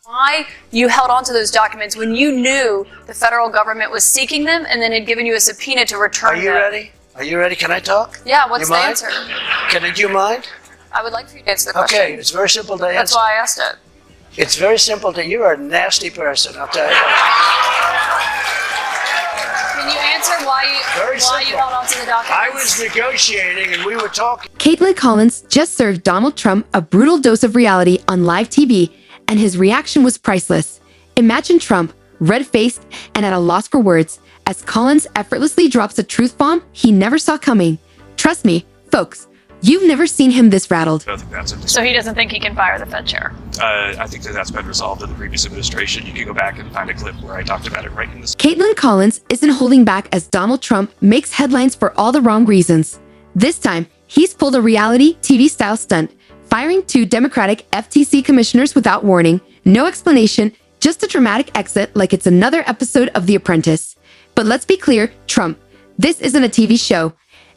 Why you held on to those documents when you knew the federal government was seeking them and then had given you a subpoena to return them. Are you ready? Are you ready? Can I talk? Yeah, what's the mind? answer? Do you mind? I would like for you to answer the question. Okay, it's very simple to answer. That's why I asked it. It's very simple to, you are a nasty person, I'll tell you. Can you answer why you held on to the documents? I was negotiating and we were talking. Caitlyn Collins just served Donald Trump a brutal dose of reality on live TV, and his reaction was priceless. Imagine Trump, red-faced and at a loss for words, as Collins effortlessly drops a truth bomb he never saw coming. Trust me, folks, you've never seen him this rattled. I think that's So he doesn't think he can fire the Fed chair? I think that's been resolved in the previous administration. You can go back and find a clip where I talked about it right in this. Caitlyn Collins isn't holding back as Donald Trump makes headlines for all the wrong reasons. This time, he's pulled a reality TV-style stunt, firing 2 Democratic FTC commissioners without warning, no explanation, just a dramatic exit like it's another episode of The Apprentice. But let's be clear, Trump, this isn't a TV show.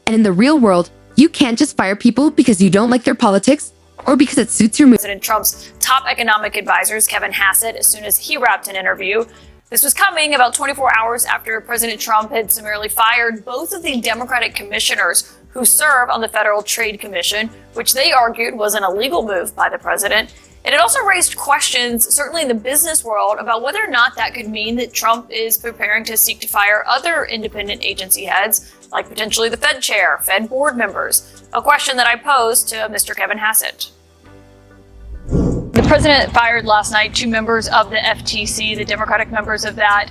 And in the real world, you can't just fire people because you don't like their politics or because it suits your mood. President Trump's top economic advisors, Kevin Hassett, as soon as he wrapped an interview. This was coming about 24 hours after President Trump had summarily fired both of the Democratic commissioners who serve on the Federal Trade Commission, which they argued was an illegal move by the president. And it also raised questions, certainly in the business world, about whether or not that could mean that Trump is preparing to seek to fire other independent agency heads, like potentially the Fed chair, Fed board members. A question that I posed to Mr. Kevin Hassett. The president fired last night 2 members of the FTC, the Democratic members of that.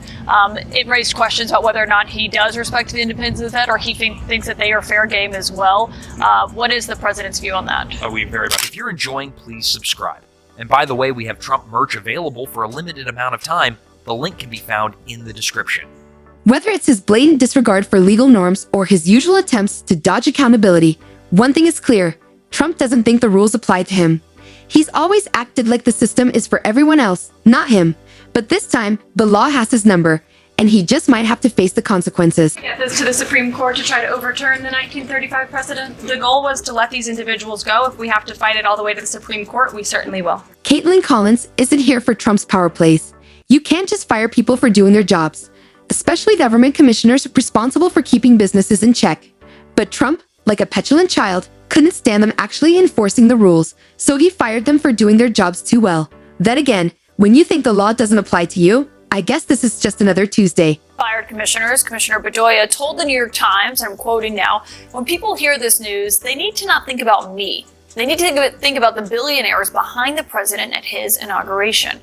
It raised questions about whether or not he does respect the independence of the Fed, or he thinks that they are fair game as well. What is the president's view on that? We very much. If you're enjoying, please subscribe. And by the way, we have Trump merch available for a limited amount of time. The link can be found in the description. Whether it's his blatant disregard for legal norms or his usual attempts to dodge accountability, one thing is clear: Trump doesn't think the rules apply to him. He's always acted like the system is for everyone else, not him. But this time, the law has his number, and he just might have to face the consequences. Get this to the Supreme Court to try to overturn the 1935 precedent. The goal was to let these individuals go. If we have to fight it all the way to the Supreme Court, we certainly will. Caitlyn Collins isn't here for Trump's power plays. You can't just fire people for doing their jobs, especially government commissioners responsible for keeping businesses in check. But Trump, like a petulant child, couldn't stand them actually enforcing the rules, so he fired them for doing their jobs too well. Then again, when you think the law doesn't apply to you, I guess this is just another Tuesday. Fired commissioners, Commissioner Bedoya told the New York Times, I'm quoting now, when people hear this news, they need to not think about me. They need to think about the billionaires behind the president at his inauguration.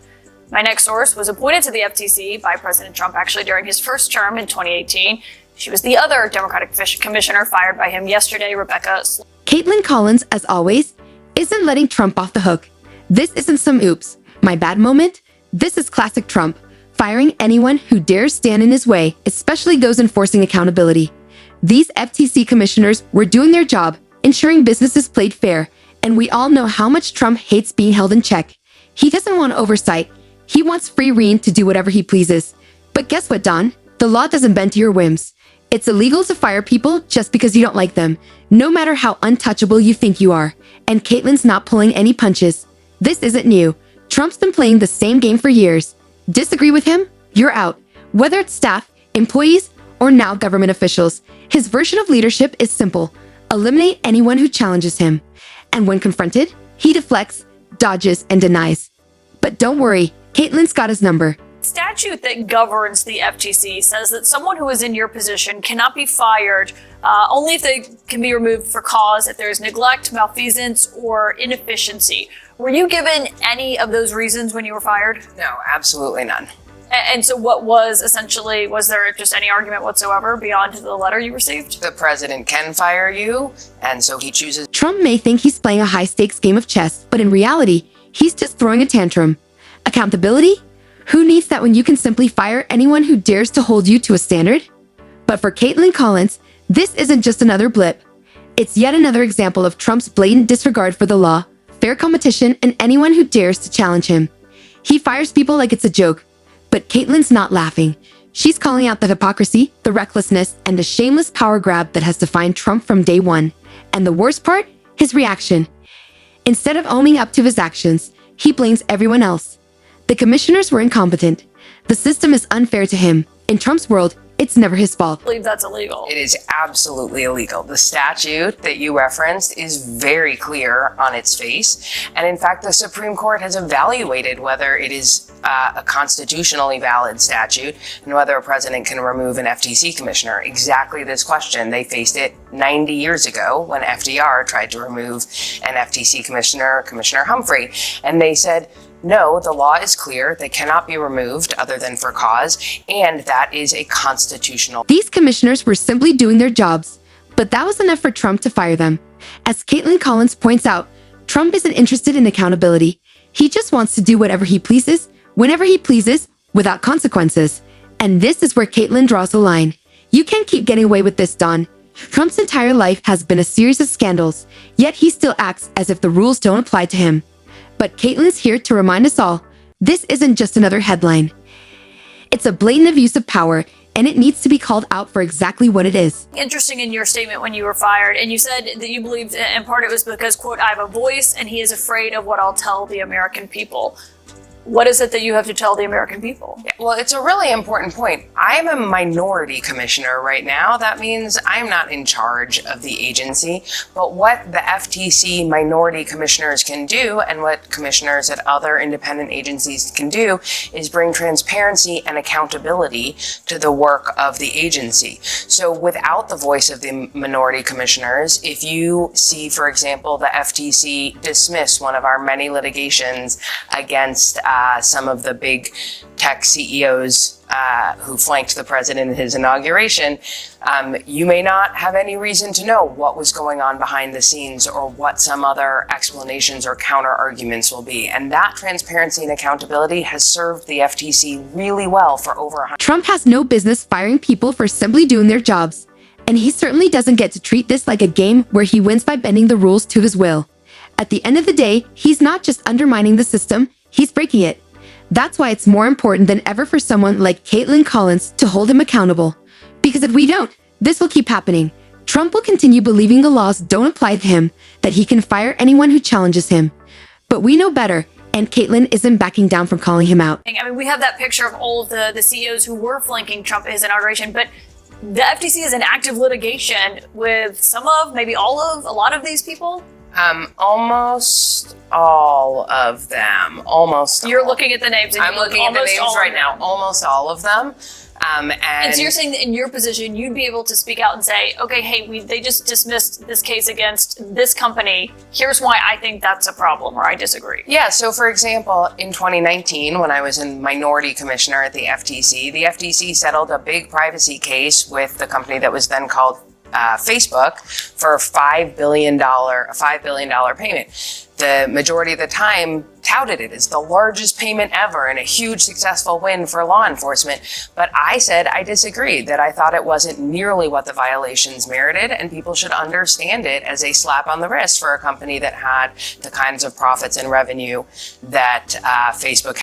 My next source was appointed to the FTC by President Trump actually during his first term in 2018. She was the other Democratic commissioner fired by him yesterday, Rebecca. Caitlyn Collins, as always, isn't letting Trump off the hook. This isn't some oops, my bad moment. This is classic Trump, firing anyone who dares stand in his way, especially those enforcing accountability. These FTC commissioners were doing their job, ensuring businesses played fair, and we all know how much Trump hates being held in check. He doesn't want oversight. He wants free rein to do whatever he pleases. But guess what, Don? The law doesn't bend to your whims. It's illegal to fire people just because you don't like them, no matter how untouchable you think you are. And Caitlyn's not pulling any punches. This isn't new. Trump's been playing the same game for years. Disagree with him? You're out. Whether it's staff, employees, or now government officials, his version of leadership is simple: eliminate anyone who challenges him. And when confronted, he deflects, dodges, and denies. But don't worry, Caitlyn's got his number. Statute that governs the FTC says that someone who is in your position cannot be fired only if they can be removed for cause if there is neglect, malfeasance, or inefficiency. Were you given any of those reasons when you were fired? No, absolutely none. And so what was there just any argument whatsoever beyond the letter you received? The president can fire you, and so he chooses. Trump may think he's playing a high-stakes game of chess, but in reality, he's just throwing a tantrum. Accountability? Who needs that when you can simply fire anyone who dares to hold you to a standard? But for Caitlyn Collins, this isn't just another blip. It's yet another example of Trump's blatant disregard for the law, fair competition, and anyone who dares to challenge him. He fires people like it's a joke, but Caitlyn's not laughing. She's calling out the hypocrisy, the recklessness, and the shameless power grab that has defined Trump from day one. And the worst part? His reaction. Instead of owning up to his actions, he blames everyone else. The commissioners were incompetent. The system is unfair to him. In Trump's world, it's never his fault. I believe that's illegal. It is absolutely illegal. The statute that you referenced is very clear on its face. And in fact, the Supreme Court has evaluated whether it is a constitutionally valid statute and whether a president can remove an FTC commissioner. Exactly this question. They faced it 90 years ago when FDR tried to remove an FTC commissioner, Commissioner Humphrey. And they said, no, the law is clear. They cannot be removed other than for cause, and that is a constitutional. These commissioners were simply doing their jobs, but that was enough for Trump to fire them. As Caitlyn Collins points out, Trump isn't interested in accountability. He just wants to do whatever he pleases, whenever he pleases, without consequences. And this is where Caitlyn draws the line. You can't keep getting away with this, Don. Trump's entire life has been a series of scandals, yet he still acts as if the rules don't apply to him. But Caitlyn's here to remind us all, this isn't just another headline. It's a blatant abuse of power, and it needs to be called out for exactly what it is. Interesting in your statement when you were fired, and you said that you believed in part it was because, quote, I have a voice and he is afraid of what I'll tell the American people. What is it that you have to tell the American people? Yeah, well, it's a really important point. I'm a minority commissioner right now. That means I'm not in charge of the agency. But what the FTC minority commissioners can do, and what commissioners at other independent agencies can do, is bring transparency and accountability to the work of the agency. So without the voice of the minority commissioners, if you see, for example, the FTC dismiss one of our many litigations against some of the big tech CEOs who flanked the president in his inauguration, you may not have any reason to know what was going on behind the scenes or what some other explanations or counter arguments will be. And that transparency and accountability has served the FTC really well for over 100 years. Trump has no business firing people for simply doing their jobs. And he certainly doesn't get to treat this like a game where he wins by bending the rules to his will. At the end of the day, he's not just undermining the system, he's breaking it. That's why it's more important than ever for someone like Caitlyn Collins to hold him accountable. Because if we don't, this will keep happening. Trump will continue believing the laws don't apply to him, that he can fire anyone who challenges him. But we know better, and Caitlyn isn't backing down from calling him out. I mean, we have that picture of all of the CEOs who were flanking Trump at his inauguration, but the FTC is in active litigation with some of, maybe all of, a lot of these people. Almost all of them. Almost. You're all. looking at the names. And I'm looking at the names right now. Almost all of them. And so you're saying that in your position, you'd be able to speak out and say, okay, hey, they just dismissed this case against this company. Here's why I think that's a problem, or I disagree. Yeah, so for example, in 2019, when I was a minority commissioner at the FTC settled a big privacy case with the company that was then called Facebook for a $5 billion payment. The majority of the time touted it as the largest payment ever and a huge successful win for law enforcement. But I said I disagreed, that I thought it wasn't nearly what the violations merited, and people should understand it as a slap on the wrist for a company that had the kinds of profits and revenue that Facebook